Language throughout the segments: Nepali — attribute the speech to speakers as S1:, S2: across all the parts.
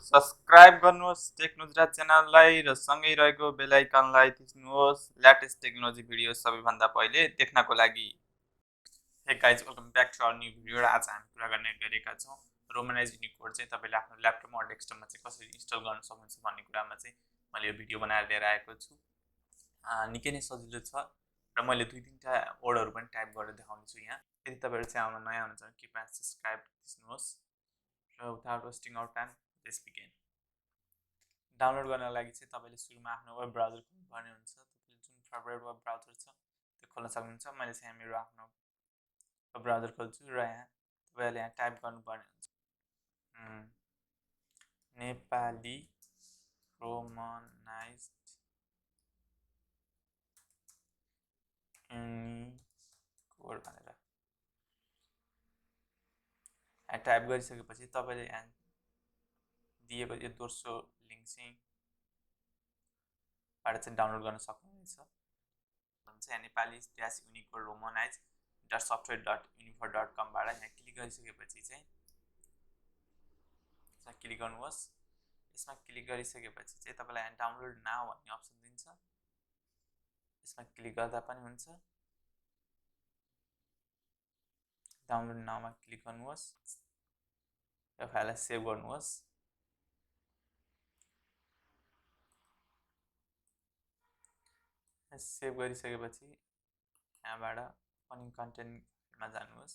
S1: सब्सक्राइब गर्नुहोस् टेक नुजरा च्यानललाई र सँगै रहेको बेल आइकनलाई थिच्नुहोस् लेटेस्ट टेक्नोलोजी भिडियो सबैभन्दा पहिले देख्नको लागि। Hey guys welcome back to our new video र आज हामी कुरा गर्ने गरेका छौँ रोमनाइज युनिकोड चाहिँ तपाईँले आफ्नो ल्यापटपमा डेस्कटपमा चाहिँ कसरी इन्स्टल गर्न सक्नुहुन्छ भन्ने कुरामा चाहिँ मैले यो भिडियो बनाएर लिएर आएको छु। निकै नै सजिलो छ र मैले 2-3टा वर्डहरू पनि टाइप गरेर देखाउने छु यहाँ। यदि तपाईँहरू च्यानलमा नयाँ हुनुहुन्छ भने कृपया सब्सक्राइब थिच्नुहोस् र without wasting our time let's begin. Download गर्नको लागि चाहिँ तपाईँले सुरुमा आफ्नो वेब ब्राउजर खोल्नुपर्ने हुन्छ। तपाईँले जुन फेभरेट वेब ब्राउजर छ त्यो खोल्न सक्नुहुन्छ। मैले चाहिँ मेरो आफ्नो वेब ब्राउजर खोल्छु र यहाँ तपाईँले यहाँ टाइप गर्नुपर्ने हुन्छ नेपाली रोमनाइज्ड युनिकोड भनेर टाइप गरिसकेपछि तपाईँले यहाँ दिएको यो दोस्रो लिङ्क बाट चाहिँ डाउनलोड गर्न सक्नुहुनेछ। यहाँ नेपाली -युनिकोड romanized.software.unifor.com बाट यहाँ क्लिक गरिसकेपछि चाहिँ यसमा क्लिक गर्नुहोस्। यसमा क्लिक गरिसकेपछि चाहिँ तपाईँलाई यहाँ डाउनलोड नाउ भन्ने अप्सन दिन्छ। यसमा क्लिक गर्दा पनि हुन्छ। डाउनलोड नाउमा क्लिक गर्नुहोस्। यो फाइललाई सेभ गर्नुहोस्। सेभ गरिसकेपछि यहाँबाट ओपनिङ कन्टेन्टमा जानुहोस्।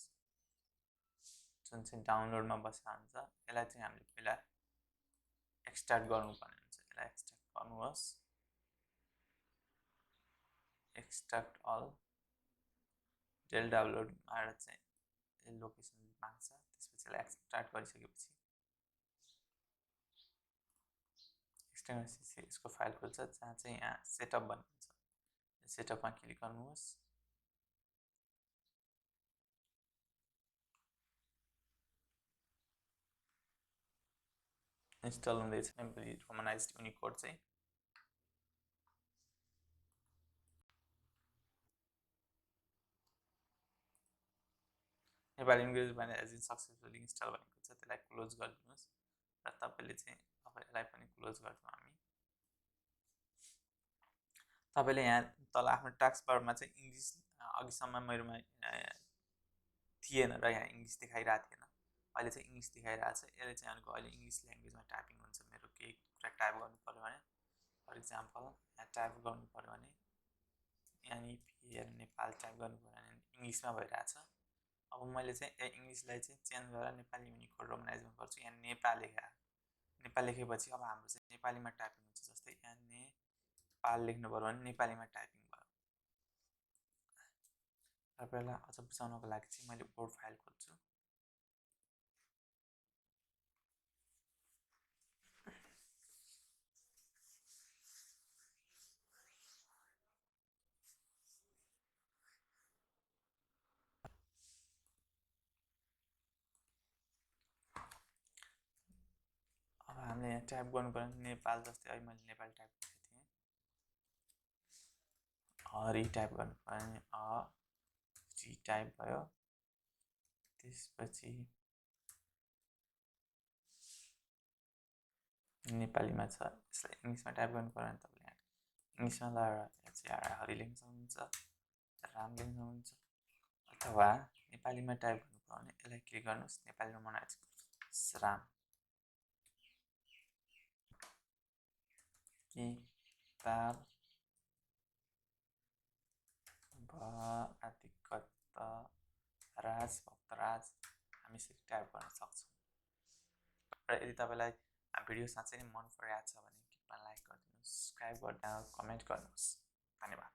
S1: जुन चाहिँ डाउनलोडमा बसेको हुन्छ यसलाई चाहिँ हामीले पहिला एक्सट्र्याक्ट गर्नुपर्ने हुन्छ। यसलाई एक्सट्र्याक्ट गर्नुहोस्। एक्सट्र्याक्ट अल डेल डाउनलोडबाट चाहिँ लोकेसन माग्छ। त्यसपछि यसलाई एक्सट्र्याक्ट गरिसकेपछि यसको फाइल खोल्छ जहाँ चाहिँ यहाँ सेटअप भन्ने हुन्छ। सेटअपमा क्लिक गर्नुहोस्। इन्स्टल हुँदैछ नेपाली रोमनाइज्ड युनिकोड चाहिँ। नेपाली युनिकोड भने एज इन सक्सेसफुली इन्स्टल भनेको छ। त्यसलाई क्लोज गरिदिनुहोस् र तपाईँले चाहिँ अब यसलाई पनि क्लोज गर्छौँ हामी। तपाईँले यहाँ तल आफ्नो टास्क बारमा चाहिँ इङ्ग्लिस अघिसम्म मेरोमा थिएन र यहाँ इङ्ग्लिस देखाइरहेको थिएन। अहिले चाहिँ इङ्ग्लिस देखाइरहेको छ। यसले चाहिँ अलिक अहिले इङ्ग्लिस ल्याङ्ग्वेजमा टाइपिङ हुन्छ। मेरो केही कुरा टाइप गर्नु पऱ्यो भने फर इक्जाम्पल यहाँ टाइप गर्नु पऱ्यो भने यहाँ नेपाल टाइप गर्नु पऱ्यो भने इङ्ग्लिसमा भइरहेछ। अब मैले चाहिँ इङ्ग्लिसलाई चाहिँ चेन्ज गरेर नेपाली युनिकोड रोमनाइजमा गर्छु। यहाँ नेपाल लेखेपछि अब हाम्रो चाहिँ नेपालीमा टाइपिङ हुन्छ। जस्तै यहाँ नेपाल लेख्नु पऱ्यो भने नेपालीमा टाइपिङ भयो। तपाईँलाई अझ बुझाउनको लागि चाहिँ मैले वर्ड फाइल खोल्छु। अब हामीले यहाँ टाइप गर्नु पर्यो नेपाल। जस्तै अहिले मैले नेपाल टाइप गरेको थिएँ। हरि टाइप गर्नु पर्यो भने री टाइप भयो। त्यसपछि नेपालीमा छ। यसलाई इङ्ग्लिसमा टाइप गर्नु पर्यो भने तपाईँले यहाँ इङ्ग्लिसमा लगाएर चाहिँ हरि लेख्न सक्नुहुन्छ, राम लेख्न सक्नुहुन्छ। अथवा नेपालीमा टाइप गर्नु पर्यो भने यसलाई क्लिक गर्नुहोस्। नेपालीमा बनाएर राम किताब अधिकत राज भक्तराज हामी यसरी टाइप गर्न सक्छौँ। र यदि तपाईँलाई भिडियो साँच्चै नै मन परिरहेको छ भने कृपया लाइक गरिदिनुहोस्, सब्सक्राइब गर्दा कमेन्ट गर्नुहोस्। धन्यवाद।